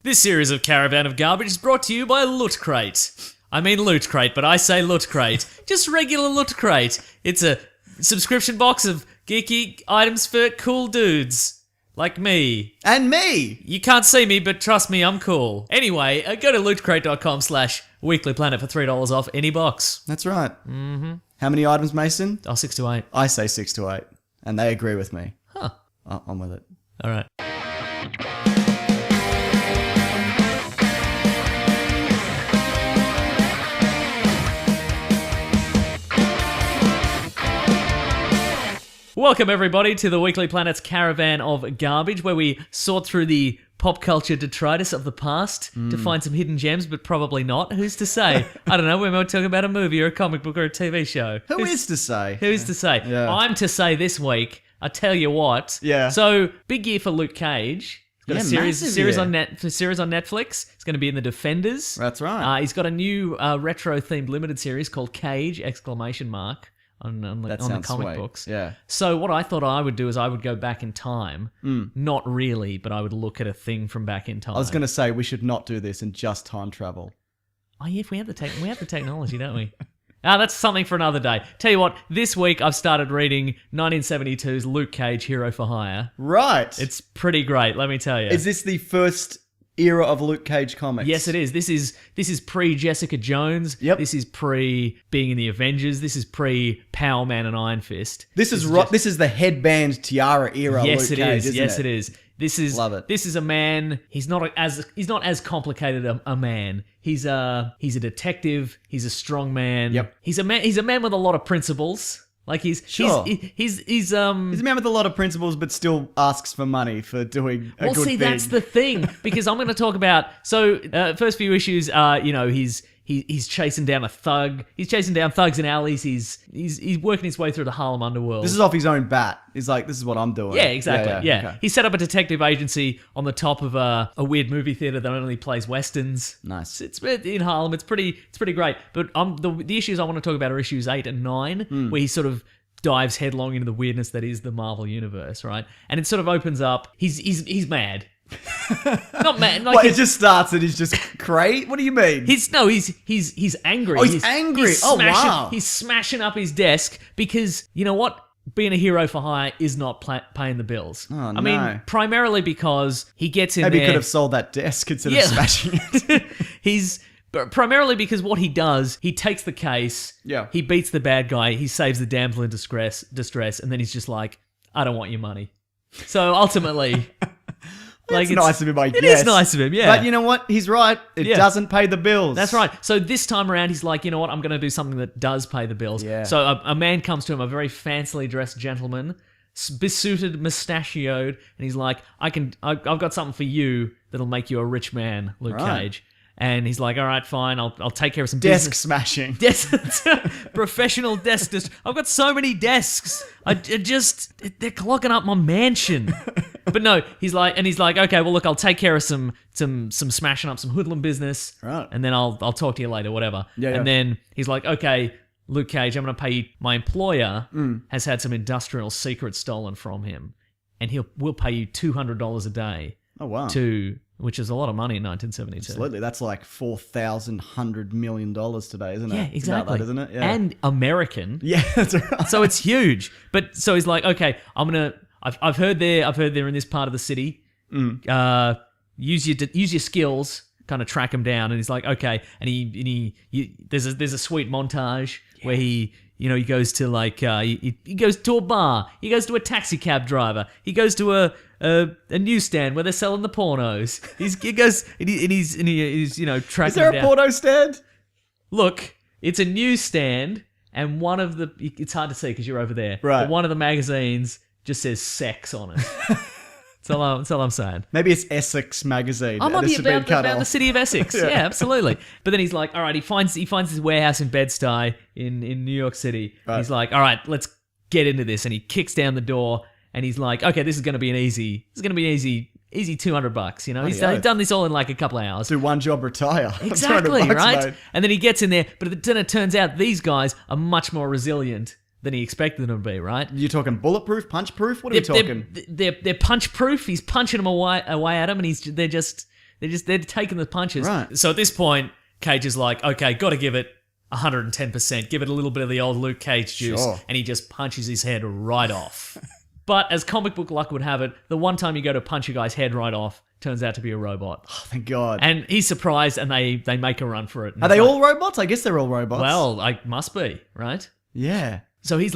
This series of Caravan of Garbage is brought to you by Loot Crate. I mean Loot Crate, but I say Loot Crate. Just regular Loot Crate. It's a subscription box of geeky items for cool dudes. Like me. And me! You can't see me, but trust me, I'm cool. Anyway, go to lootcrate.com/weeklyplanet for $3 off any box. That's right. Mm-hmm. How many items, Mason? 6 to 8. I say 6 to 8. And they agree with me. Huh. I'm with it. All right. Welcome, everybody, to the Weekly Planet's Caravan of Garbage, where we sort through the pop culture detritus of the past to find some hidden gems, but probably not. Who's to say? I don't know. We might talk about a movie or a comic book or a TV show. Who's to say? Who's to say? Yeah. I'm to say this week. I tell you what. Yeah. So, big year for Luke Cage. He's got a series massive on Netflix. It's going to be in The Defenders. That's right. He's got a new retro-themed limited series called Cage! On the comic books. Yeah. So what I thought I would do is I would go back in time. Not really, but I would look at a thing from back in time. I was going to say we should not do this and just time travel. Oh yeah, if we have the technology, don't we? That's something for another day. Tell you what, this week I've started reading 1972's Luke Cage: Hero for Hire. Right. It's pretty great, let me tell you. Is this the first era of Luke Cage comics? Yes, it is. This is pre Jessica Jones. Yep. This is pre being in the Avengers. This is pre Power Man and Iron Fist. This is the headband tiara era. Yes, Luke it Cage, is. isn't Yes, it? it is. This is Love it. This is a man. He's not as complicated a man. He's a detective. He's a strong man. Yep. He's a man with a lot of principles. Like he's He's a man with a lot of principles, but still asks for money for doing a good thing. that's the thing, because I'm going to talk about, first few issues are, he's chasing down a thug. He's chasing down thugs in alleys. He's working his way through the Harlem underworld. This is off his own bat. He's like, this is what I'm doing. Yeah, exactly. Yeah. Okay. He set up a detective agency on the top of a weird movie theater that only plays westerns. Nice. It's in Harlem. It's pretty great. But the issues I want to talk about are issues 8 and 9, where he sort of dives headlong into the weirdness that is the Marvel universe, right? And it sort of opens up. He's mad. Not mad. Like It just starts and he's just crazy? What do you mean? He's angry. Oh, he's angry. Wow. He's smashing up his desk because, you know what? Being a hero for hire is not paying the bills. Oh, no. I mean, primarily because he gets in Maybe there. he could have sold that desk instead of smashing it. But primarily because what he does, he takes the case, Yeah. he beats the bad guy, he saves the damsel in distress, and then he's just like, I don't want your money. So ultimately... It's nice of him, I guess. It is nice of him, yeah. But you know what? He's right. It doesn't pay the bills. That's right. So this time around, he's like, you know what? I'm going to do something that does pay the bills. Yeah. So a man comes to him, a very fancily dressed gentleman, besuited, mustachioed, and he's like, I've got something for you that'll make you a rich man, Luke Cage. And he's like, all right, fine, I'll take care of some Desk business. smashing. Professional desk. I've got so many desks. They're clogging up my mansion. But no, he's like, okay, well look, I'll take care of some smashing up some hoodlum business. Right. And then I'll talk to you later, whatever. Yeah. And then he's like, okay, Luke Cage, I'm going to pay you. My employer has had some industrial secrets stolen from him, and we'll pay you $200 a day. Oh, wow. Which is a lot of money in 1972. Absolutely. That's like $4,100 million today, isn't it? Yeah, It's exactly. about that, isn't it? Yeah. And American. Yeah, that's right. So it's huge. But so he's like, okay, I've heard they're in this part of the city. Use your skills, kind of track him down. And he's like, okay. And there's a sweet montage where he goes to like he goes to a bar, he goes to a taxi cab driver, he goes to a newsstand where they're selling the pornos. He's tracking. Is there them a down. porno stand? Look, it's a newsstand, and one of it's hard to see because you're over there. Right. But one of the magazines just says sex on it. That's all I'm saying. Maybe it's Essex magazine. I might and be it's been about cut the off. city of Essex. Yeah, absolutely. But then he's like, all right, he finds his warehouse in Bed-Stuy in New York City. Right. He's like, all right, let's get into this. And he kicks down the door, and he's like, okay, this is going to be an easy $200. You know, he's done this all in like a couple of hours. Do one job, retire. Exactly, $200, right? mate. And then he gets in there, but then it turns out these guys are much more resilient than he expected them to be, right? You talking bulletproof, punch proof? What are we talking? They're punch proof. He's punching them away at him, and they're just They're taking the punches. Right. So at this point, Cage is like, okay, got to give it 110%. Give it a little bit of the old Luke Cage juice. Sure. And he just punches his head right off. But as comic book luck would have it, the one time you go to punch a guy's head right off, turns out to be a robot. Oh, thank God. And he's surprised, and they make a run for it. Are they all robots? I guess they're all robots. Well, must be, right? Yeah. So he's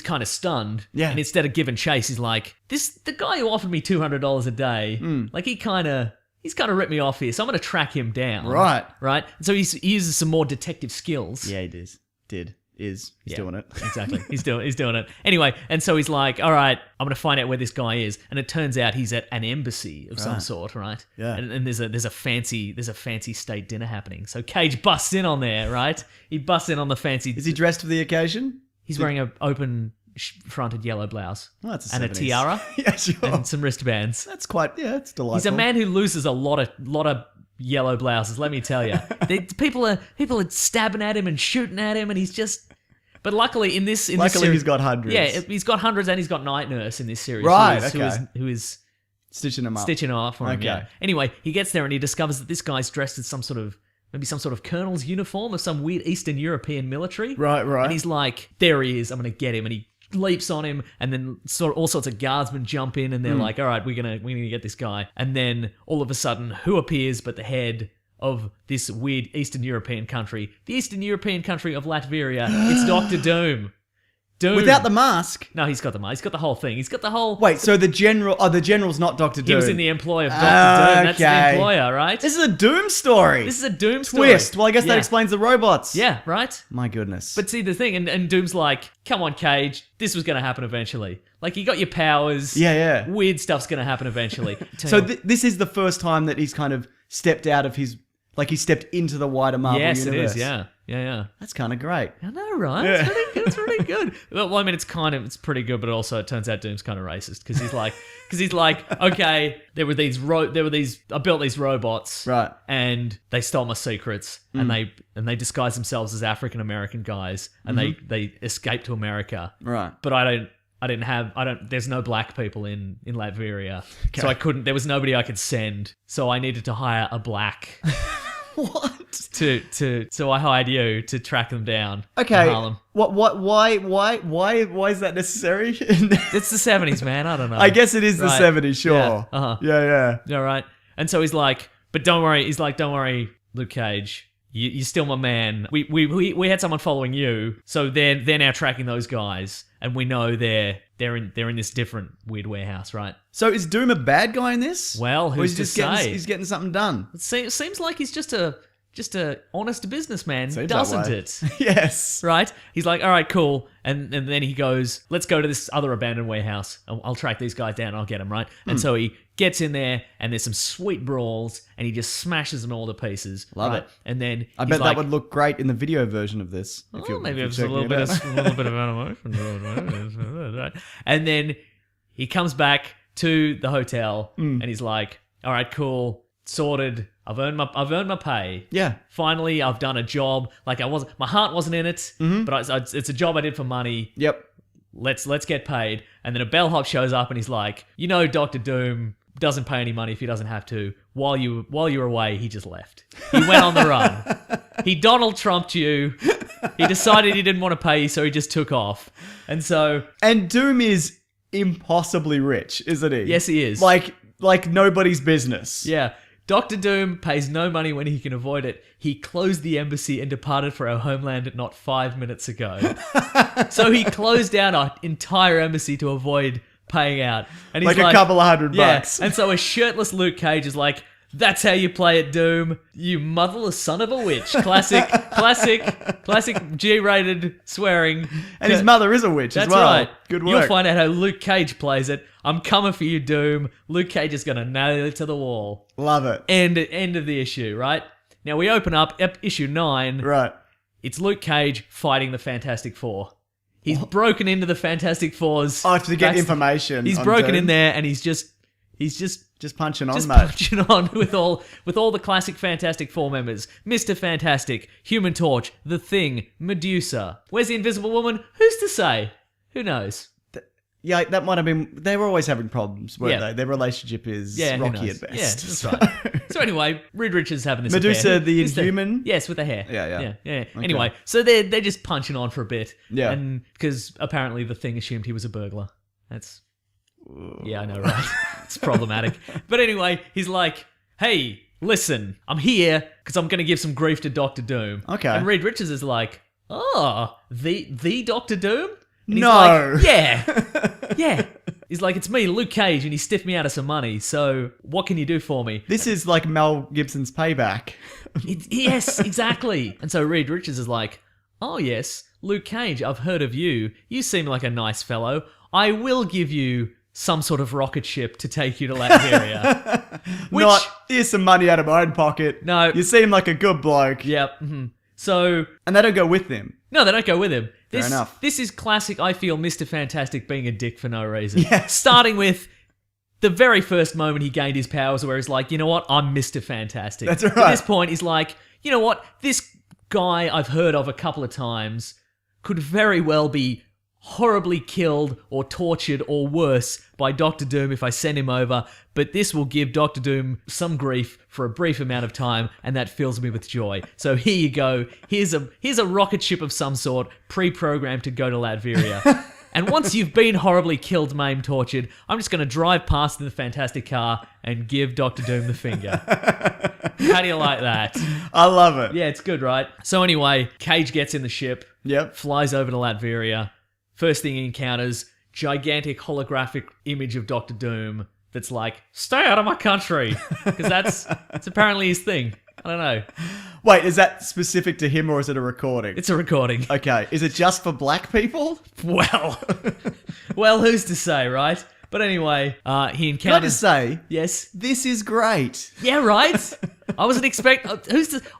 kind of stunned. Yeah. And instead of giving chase, he's like, the guy who offered me $200 a day, like he's kind of ripped me off here, so I'm going to track him down. Right. Right? And so he uses some more detective skills. Yeah, he is. He's doing it. Exactly. He's doing it. Anyway, and so he's like, all right, I'm going to find out where this guy is. And it turns out he's at an embassy of some sort, right? Yeah. And there's a fancy state dinner happening. So Cage busts in on there, right? He busts in on the fancy. Is he dressed for the occasion? He's wearing an open fronted yellow blouse. Oh, that's and 70s. A tiara. Yeah, sure. And some wristbands. That's it's delightful. He's a man who loses a lot of yellow blouses, let me tell you. People are stabbing at him and shooting at him, and he's just... But luckily in this series, he's got hundreds. Yeah, he's got hundreds, and he's got Night Nurse in this series. Right, who is stitching him up. Stitching off for him, yeah. Anyway, he gets there and he discovers that this guy's dressed in some sort of colonel's uniform of some weird Eastern European military. Right. And he's like, there he is, I'm going to get him. And he leaps on him, and then all sorts of guardsmen jump in, and they're like, all right, we're gonna get this guy. And then all of a sudden, who appears but the head of this weird Eastern European country, the Eastern European country of Latveria? It's Dr. Doom. Without the mask? No, he's got the mask. He's got the whole thing. He's got the whole... Wait, so the general's not Dr. Doom. He was in the employ of Dr. Doom. That's the employer, right? This is a Doom story. This is a Doom story. Twist. Well, I guess that explains the robots. Yeah, right? My goodness. But see, the thing, and Doom's like, come on, Cage, this was going to happen eventually. Like, you got your powers. Yeah. Weird stuff's going to happen eventually. So this is the first time that he's kind of stepped out of his... Like, he stepped into the wider Marvel universe. Yes, it is, yeah. That's kind of great. I know, right? Yeah. It's really good. Well, I mean, it's pretty good, but also it turns out Doom's kind of racist because he's like, okay, I built these robots, right? And they stole my secrets, and they disguise themselves as African American guys, and they escaped to America, right? But there's no black people in Latveria, so I couldn't. There was nobody I could send, so I needed to hire a black. What? So I hired you to track them down. Okay. In Harlem. Why is that necessary? It's the 70s, man. I don't know. I guess it is the 70s, sure. Yeah. Uh-huh. Yeah. Yeah, right. And so he's like, but don't worry. He's like, don't worry, Luke Cage. You're still my man. We had someone following you, so they're now tracking those guys, and we know they're in this different weird warehouse, right? So is Doom a bad guy in this? Well, who's to say? He's getting something done. It seems like he's just a honest businessman, Seems doesn't that way. it? Yes. Right? He's like, all right, cool. And then he goes, let's go to this other abandoned warehouse. I'll track these guys down and I'll get them, right? And so he gets in there and there's some sweet brawls and he just smashes them all to pieces. Love right? it. And then I bet that would look great in the video version of this. Maybe it's a little bit of animation. And then he comes back to the hotel and he's like, all right, cool, sorted. I've earned my pay. Yeah. Finally, I've done a job. Like my heart wasn't in it, but it's a job I did for money. Yep. Let's get paid. And then a bellhop shows up and he's like, Dr. Doom doesn't pay any money if he doesn't have to. While you were away, he just left. He went on the run. He Donald Trumped you. He decided he didn't want to pay you, so he just took off. And Doom is impossibly rich, isn't he? Yes, he is. Like nobody's business. Yeah. Dr. Doom pays no money when he can avoid it. He closed the embassy and departed for our homeland not 5 minutes ago. So he closed down our entire embassy to avoid paying out. And he's like a couple of $100 bucks. And so a shirtless Luke Cage is like, that's how you play it, Doom. You motherless son of a witch. Classic G-rated swearing. And his mother is a witch as well. That's right. Good work. You'll find out how Luke Cage plays it. I'm coming for you, Doom. Luke Cage is going to nail it to the wall. Love it. End of the issue, right? Now we open up issue 9. Right. It's Luke Cage fighting the Fantastic Four. He's broken into the Fantastic Four's... Oh, to get information. He's broken in there and he's just punching on, just mate. punching on with all the classic Fantastic Four members. Mr. Fantastic, Human Torch, The Thing, Medusa. Where's the Invisible Woman? Who's to say? Who knows? Yeah, that might have been... They were always having problems, weren't Yeah. they? Their relationship is Yeah, who rocky knows? at Yeah, best. that's right. So anyway, Reed Richards having this Medusa, affair. the This Inhuman? Yes, with the hair. Yeah. Yeah. Anyway, so they're just punching on for a bit. Yeah. And because apparently the Thing assumed he was a burglar. That's... Yeah, I know, right? It's problematic. But anyway, he's like, hey, listen, I'm here because I'm going to give some grief to Doctor Doom. Okay. And Reed Richards is like, oh, the Doctor Doom? And he's No. like, yeah. He's like, it's me, Luke Cage, and he stiffed me out of some money, so what can you do for me? This is like Mel Gibson's Payback. Yes, exactly. And so Reed Richards is like, oh yes, Luke Cage, I've heard of you. You seem like a nice fellow. I will give you some sort of rocket ship to take you to Latveria. Which, Not, here's some money out of my own pocket. No. You seem like a good bloke. Yep. So, And they don't go with him. no, they don't go with him. Fair enough. This is classic, I feel, Mr. Fantastic being a dick for no reason. Yes. Starting with the very first moment he gained his powers where he's like, you know what, I'm Mr. Fantastic. That's At right. this point, he's like, you know what, this guy I've heard of a couple of times could very well be horribly killed or tortured or worse by Doctor Doom if I send him over, but this will give Doctor Doom some grief for a brief amount of time, and that fills me with joy. So here you go. Here's a rocket ship of some sort, pre-programmed to go to Latveria. And once you've been horribly killed, maimed, tortured, I'm just going to drive past in the fantastic car and give Doctor Doom the finger. How do you like that? I love it. Yeah, it's good, right? So anyway, Cage gets in the ship, Yep. flies over to Latveria. First thing he encounters, gigantic holographic image of Doctor Doom that's like, stay out of my country. Because that's apparently his thing. I don't know. Wait, is that specific to him or is it a recording? It's a recording. Okay, is it just for black people? Well, who's to say, right? But anyway, he Can I encounters... just say, Yes? this is great. Yeah, right? I wasn't expecting...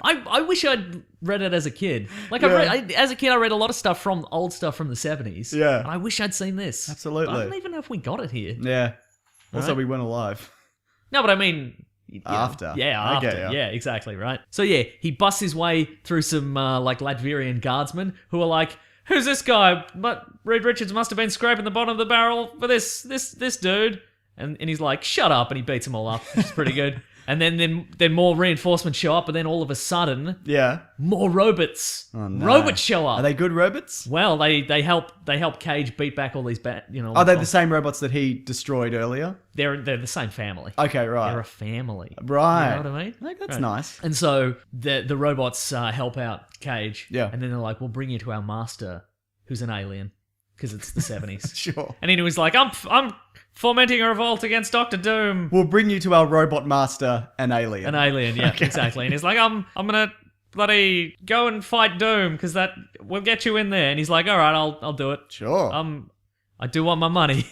I wish I'd read it as a kid. Like, Yeah. as a kid, I read a lot of stuff from... Old stuff from the 70s. Yeah. And I wish I'd seen this. Absolutely. But I don't even know if we got it here. Yeah. Also, Right. we weren't alive. No, but I mean... yeah, After. Yeah, I after. get ya. Yeah, exactly, right? So yeah, he busts his way through some Latvian guardsmen who are like, who's this guy? But Reed Richards must have been scraping the bottom of the barrel for this dude. And he's like, shut up, and he beats them all up, which is pretty good. And then more reinforcements show up, but then all of a sudden, Yeah. more robots. Oh, no. Robots show up. Are they good robots? Well, they help Cage beat back all these Are they the same robots that he destroyed earlier? They're the same family. Okay, right. They're a family. Right. You know what I mean? I think that's Right. nice. And so the robots help out Cage. Yeah. And then they're like, we'll bring you to our master, who's an alien, because it's the 70s. Sure. And then he was like, I'm fomenting a revolt against Doctor Doom. We'll bring you to our robot master, an alien. An alien, yeah, Okay. exactly. And he's like, I'm gonna bloody go and fight Doom, because that will get you in there. And he's like, all right, I'll do it. Sure. I do want my money.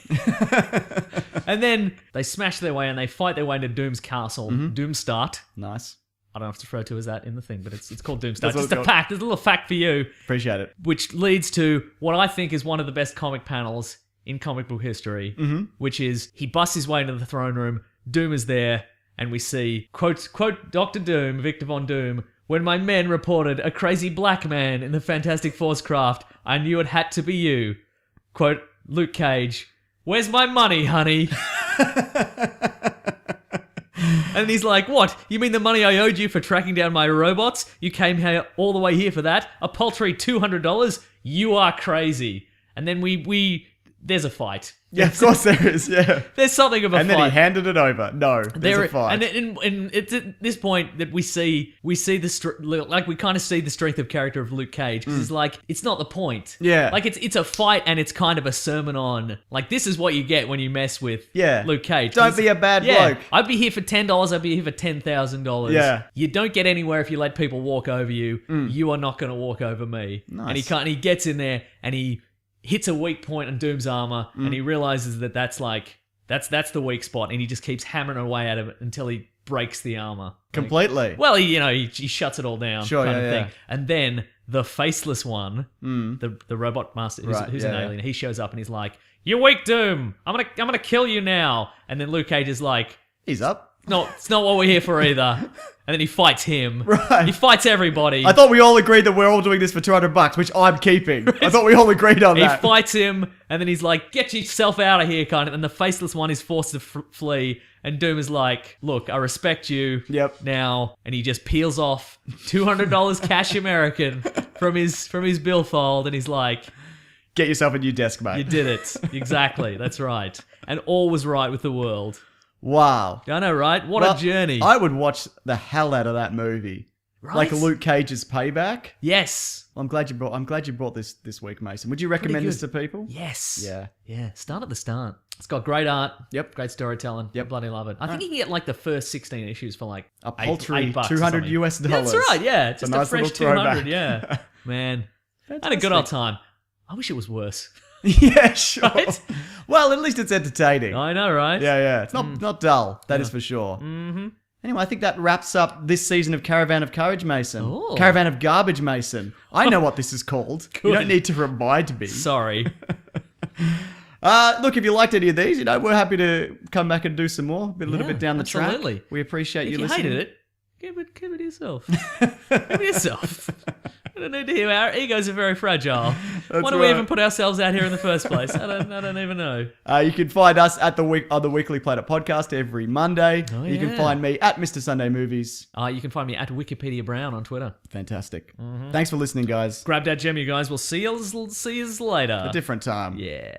And then they smash their way and they fight their way into Doom's castle. Doomstart. Nice. I don't have to refer to as that in the thing, but it's called Doomstart. That's what Just it's a called. fact. There's a little fact for you, Appreciate it. which leads to what I think is one of the best comic panels in comic book history, which is he busts his way into the throne room, Doom is there, and we see, quote, Dr. Doom, Victor Von Doom, when my men reported a crazy black man in the Fantastic Four's craft, I knew it had to be you. Quote, Luke Cage, where's my money, honey? And he's like, what? You mean the money I owed you for tracking down my robots? You came here all the way here for that? A paltry $200? You are crazy. And then there's a fight. Yeah, of course there is, yeah. There's something of a And fight. then he handed it over. No, there's a fight. And it's at this point that we see the we kind of see the strength of character of Luke Cage, because it's like, it's not the point. Yeah. Like it's a fight and it's kind of a sermon on, like, this is what you get when you mess with Yeah. Luke Cage. Don't be a bad Yeah, bloke. I'd be here for $10, I'd be here for $10,000. Yeah. You don't get anywhere if you let people walk over you. You are not going to walk over me. Nice. And he gets in there and he hits a weak point on Doom's armor, and he realizes that that's the weak spot, and he just keeps hammering away at him until he breaks the armor. Completely. Well, he shuts it all down, Sure, kind of yeah, thing. yeah. And then the faceless one, the robot master, who's an yeah. alien, he shows up and he's like, "You're weak, Doom. I'm gonna kill you now." And then Luke Cage is like, He's up. "No, it's not what we're here for either." And then he fights him. Right. He fights everybody. I thought we all agreed that we're all doing this for $200, which I'm keeping. I thought we all agreed on He that. fights him, and then he's like, get yourself out of here, kind of. And the faceless one is forced to flee. And Doom is like, look, I respect you now. And he just peels off $200 cash American from his billfold. And he's like, Get yourself a new desk, mate. you did it. Exactly. That's right. And all was right with the world. Wow. I know, right? What a journey. I would watch the hell out of that movie. Right? Like Luke Cage's Payback. Yes. I'm glad you brought this week, Mason. Would you recommend this to people? Yes. Yeah. Yeah. Start at the start. It's got great art. Yep. Great storytelling. Yep. Bloody love it. I think you can get like the first 16 issues for like A paltry $8 or $200 something. US. Yeah, that's right. Yeah. Just a nice fresh little 200. throwback. Yeah. Man. I had a good old time. I wish it was worse. Yeah, sure. Right? Well, at least it's entertaining. I know, right? Yeah. It's not dull. That is for sure. Mm-hmm. Anyway, I think that wraps up this season of Caravan of Courage, Mason. Ooh. Caravan of Garbage, Mason. I know what this is called. You don't need to remind me. Sorry. Look, if you liked any of these, we're happy to come back and do some more. A little bit down the absolutely. track. We appreciate If you you listening. hated it, give it to yourself. Give it yourself. I don't need to hear. Our egos are very fragile. Why do we right. even put ourselves out here in the first place? I don't even know. You can find us at on the Weekly Planet podcast every Monday. Oh, You can yeah. find me at Mr. Sunday Movies. You can find me at Wikipedia Brown on Twitter. Fantastic. Thanks for listening, guys. Grab that gem, you guys. We'll see you later. A different time. Yeah.